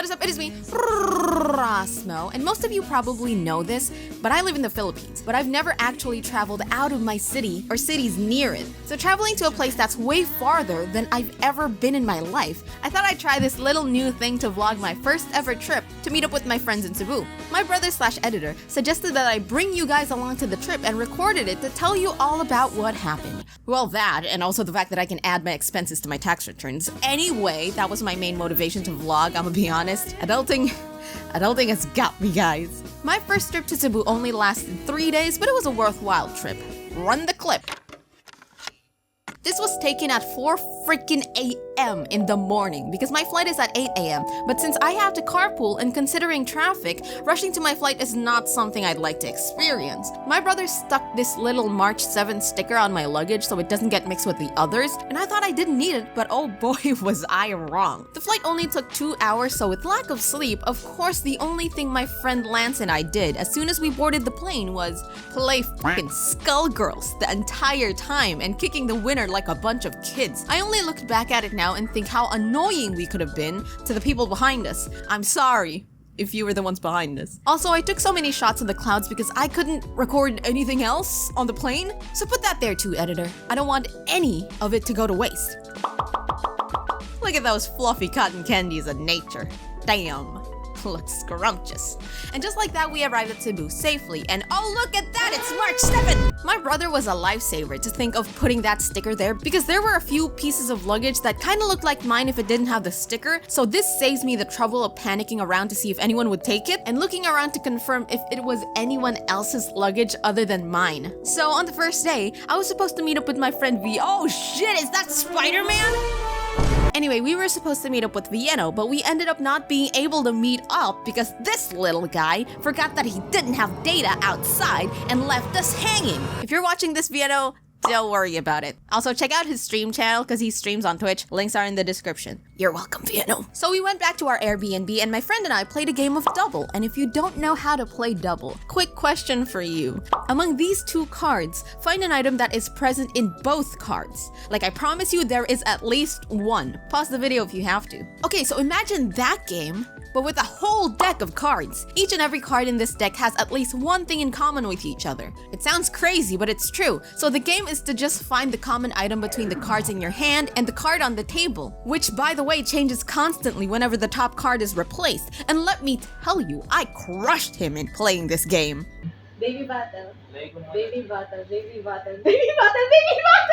what is up? It is me, Rasmo, and most of you probably know this, but I live in the Philippines, but I've never actually traveled out of my city or cities near it. So traveling to a place that's way farther than I've ever been in my life, I thought I'd try this little new thing to vlog my first ever trip to meet up with my friends in Cebu. My brother/editor suggested that I bring you guys along to the trip and recorded it to tell you all about what happened. Well, that, and also the fact that I can add my expenses to my tax returns. Anyway, that was my main motivation to vlog, I'm gonna be honest. Adulting has got me, guys. My first trip to Cebu only lasted 3 days, but it was a worthwhile trip. Run the clip. This was taken at 4 freaking a.m. in the morning because my flight is at 8 a.m. But since I have to carpool and considering traffic, rushing to my flight is not something I'd like to experience. My brother stuck this little March 7th sticker on my luggage so it doesn't get mixed with the others, and I thought I didn't need it, but oh boy was I wrong. The flight only took 2 hours, so with lack of sleep, of course the only thing my friend Lance and I did as soon as we boarded the plane was play freaking Skullgirls the entire time and kicking the winner like a bunch of kids. I only looked back at it now and think how annoying we could have been to the people behind us. I'm sorry if you were the ones behind us. Also, I took so many shots of the clouds because I couldn't record anything else on the plane. So put that there too, editor. I don't want any of it to go to waste. Look at those fluffy cotton candies of nature. Damn. Looks scrumptious. And just like that, we arrived at Cebu safely, and oh look at that, it's March 7th! My brother was a lifesaver to think of putting that sticker there because there were a few pieces of luggage that kind of looked like mine if it didn't have the sticker, so this saves me the trouble of panicking around to see if anyone would take it and looking around to confirm if it was anyone else's luggage other than mine. So on the first day, I was supposed to meet up with my friend V. Oh shit, is that Spider-Man? Anyway, we were supposed to meet up with Vienno, but we ended up not being able to meet up because this little guy forgot that he didn't have data outside and left us hanging. If you're watching this, Vienno, don't worry about it. Also, check out his stream channel because he streams on Twitch. Links are in the description. You're welcome, Vienno. So we went back to our Airbnb and my friend and I played a game of double. And if you don't know how to play double, quick question for you. Among these 2 cards, find an item that is present in both cards. Like, I promise you there is at least one. Pause the video if you have to. Okay, so imagine that game, but with a whole deck of cards. Each and every card in this deck has at least one thing in common with each other. It sounds crazy, but it's true. So the game is to just find the common item between the cards in your hand and the card on the table, which by the way changes constantly whenever the top card is replaced. And let me tell you, I crushed him in playing this game. Baby battle. Baby battle. Baby battle. Baby battle. Baby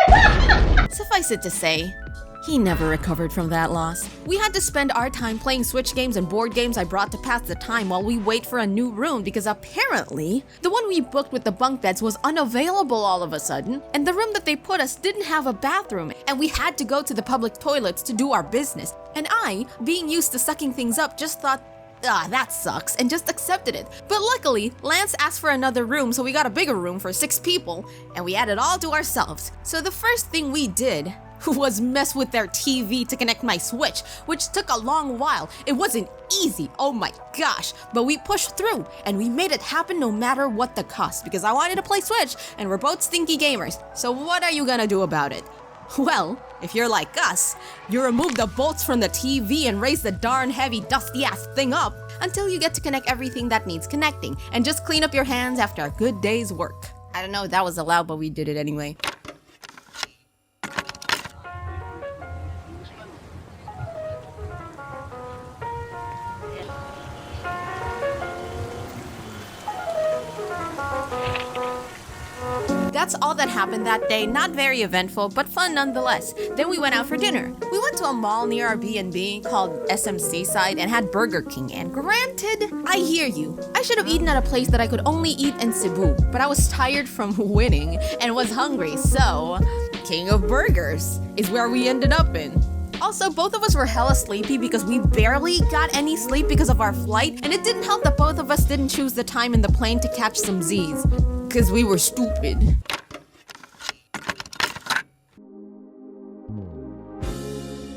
battle. Suffice it to say, he never recovered from that loss. We had to spend our time playing Switch games and board games I brought to pass the time while we wait for a new room because apparently, the one we booked with the bunk beds was unavailable all of a sudden, and the room that they put us didn't have a bathroom, and we had to go to the public toilets to do our business. And I, being used to sucking things up, just thought, that sucks, and just accepted it. But luckily, Lance asked for another room, so we got a bigger room for 6 people, and we had it all to ourselves. So the first thing we did was mess with their TV to connect my Switch, which took a long while. It wasn't easy, oh my gosh, but we pushed through, and we made it happen no matter what the cost, because I wanted to play Switch, and we're both stinky gamers. So what are you gonna do about it? Well, if you're like us, you remove the bolts from the TV and raise the darn heavy dusty ass thing up until you get to connect everything that needs connecting, and just clean up your hands after a good day's work. I don't know if that was allowed, but we did it anyway. That's all that happened that day. Not very eventful, but fun nonetheless. Then we went out for dinner. We went to a mall near our B&B called SM Seaside and had Burger King. And granted, I hear you. I should have eaten at a place that I could only eat in Cebu, but I was tired from winning and was hungry, so King of Burgers is where we ended up in. Also, both of us were hella sleepy because we barely got any sleep because of our flight, and it didn't help that both of us didn't choose the time in the plane to catch some Z's, because we were stupid.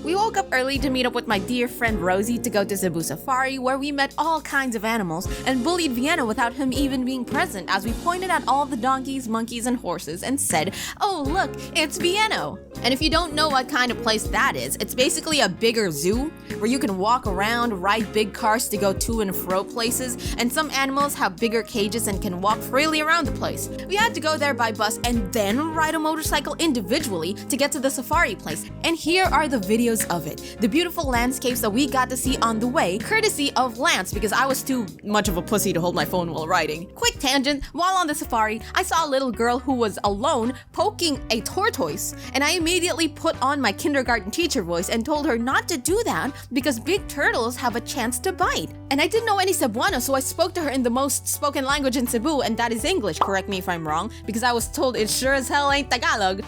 We woke up early to meet up with my dear friend Rosie to go to Cebu Safari, where we met all kinds of animals and bullied Vienna without him even being present as we pointed at all the donkeys, monkeys, and horses and said, "Oh look, it's Vienna." And if you don't know what kind of place that is, it's basically a bigger zoo where you can walk around, ride big cars to go to and fro places, and some animals have bigger cages and can walk freely around the place. We had to go there by bus and then ride a motorcycle individually to get to the safari place. And here are the videos of it. The beautiful landscapes that we got to see on the way, courtesy of Lance, because I was too much of a pussy to hold my phone while riding. Quick tangent, while on the safari, I saw a little girl who was alone poking a tortoise, and I immediately put on my kindergarten teacher voice and told her not to do that because big turtles have a chance to bite. And I didn't know any Cebuano, so I spoke to her in the most spoken language in Cebu, and that is English, correct me if I'm wrong, because I was told it sure as hell ain't Tagalog.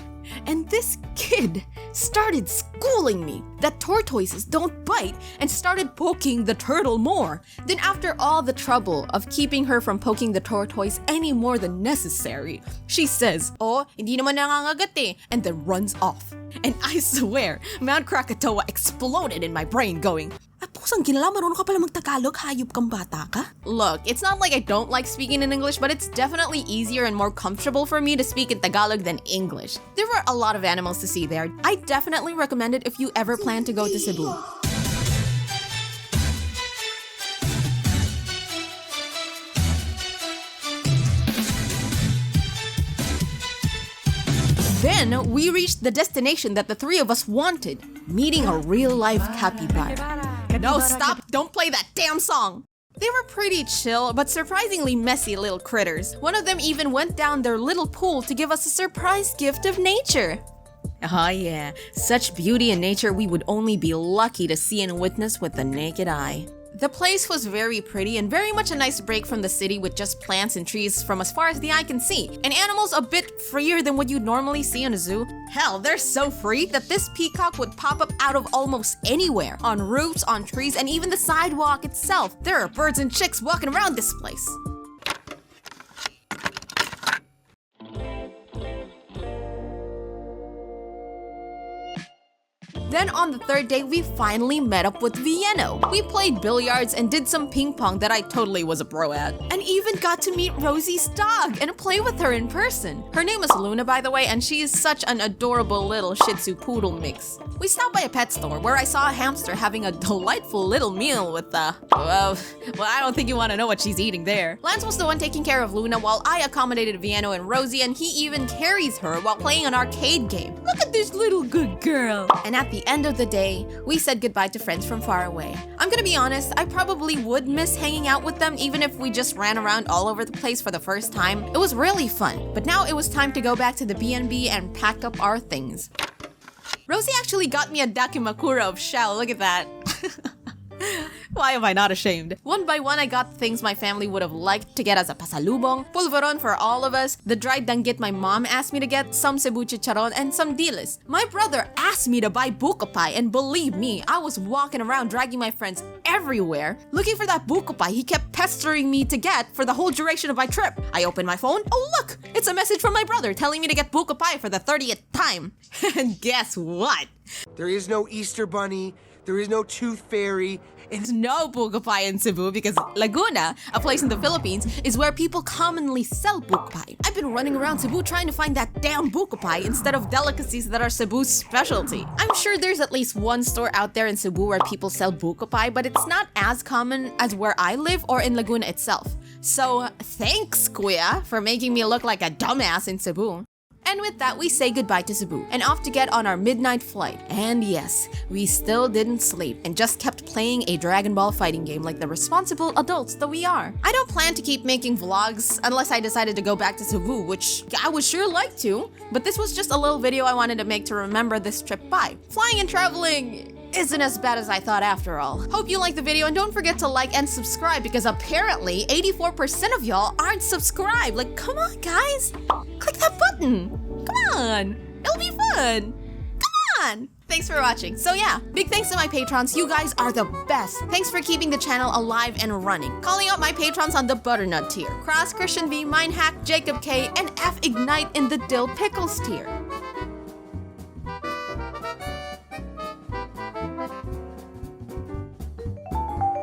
And this kid started schooling me that tortoises don't bite and started poking the turtle more. Then after all the trouble of keeping her from poking the tortoise any more than necessary, she says, "Oh, hindi naman nangangagat eh," and then runs off. And I swear, Mount Krakatoa exploded in my brain going, "Pusang ginala, marunong ka pala mag-Tagalog, hayop kang bata ka?" Look, it's not like I don't like speaking in English, but it's definitely easier and more comfortable for me to speak in Tagalog than English. There were a lot of animals to see there. I definitely recommend it if you ever plan to go to Cebu. Then we reached the destination that the three of us wanted, meeting a real-life capybara. No, stop! Don't play that damn song! They were pretty chill, but surprisingly messy little critters. One of them even went down their little pool to give us a surprise gift of nature. Oh yeah, such beauty in nature we would only be lucky to see and witness with the naked eye. The place was very pretty and very much a nice break from the city with just plants and trees from as far as the eye can see, and animals a bit freer than what you'd normally see in a zoo. Hell, they're so free that this peacock would pop up out of almost anywhere, on roofs, on trees, and even the sidewalk itself. There are birds and chicks walking around this place. Then on the third day, we finally met up with Vienna. We played billiards and did some ping pong that I totally was a pro at. And even got to meet Rosie's dog and play with her in person. Her name is Luna, by the way, and she is such an adorable little Shih Tzu poodle mix. We stopped by a pet store where I saw a hamster having a delightful little meal with well, I don't think you want to know what she's eating there. Lance was the one taking care of Luna while I accommodated Vienna and Rosie, and he even carries her while playing an arcade game. Look at this little good girl. And at the end of the day, we said goodbye to friends from far away. I'm gonna be honest, I probably would miss hanging out with them even if we just ran around all over the place for the first time. It was really fun, but now it was time to go back to the B&B and pack up our things. Rosie actually got me a dakimakura of shell, look at that. Why am I not ashamed? One by one, I got things my family would have liked to get as a pasalubong, pulveron for all of us, the dried danggit my mom asked me to get, some Cebu chicharon, and some dilis. My brother asked me to buy buko pie, and believe me, I was walking around dragging my friends everywhere, looking for that buko pie he kept pestering me to get for the whole duration of my trip. I opened my phone, oh look, it's a message from my brother telling me to get buko pie for the 30th time. And guess what? There is no Easter Bunny, there is no Tooth Fairy. It's no buko pie in Cebu because Laguna, a place in the Philippines, is where people commonly sell buko pie. I've been running around Cebu trying to find that damn buko pie instead of delicacies that are Cebu's specialty. I'm sure there's at least one store out there in Cebu where people sell buko pie, but it's not as common as where I live or in Laguna itself. So thanks, Kuya, for making me look like a dumbass in Cebu. And with that, we say goodbye to Cebu and off to get on our midnight flight. And yes, we still didn't sleep and just kept playing a Dragon Ball fighting game like the responsible adults that we are. I don't plan to keep making vlogs unless I decided to go back to Cebu, which I would sure like to, but this was just a little video I wanted to make to remember this trip by. Flying and traveling isn't as bad as I thought after all. Hope you liked the video and don't forget to like and subscribe because apparently 84% of y'all aren't subscribed. Like, come on guys, click that button. Come on, it'll be fun. Come on. Thanks for watching. So yeah, big thanks to my patrons. You guys are the best. Thanks for keeping the channel alive and running. Calling out my patrons on the Butternut tier. Cross Christian V, Mindhack, Jacob K, and F Ignite in the Dill Pickles tier.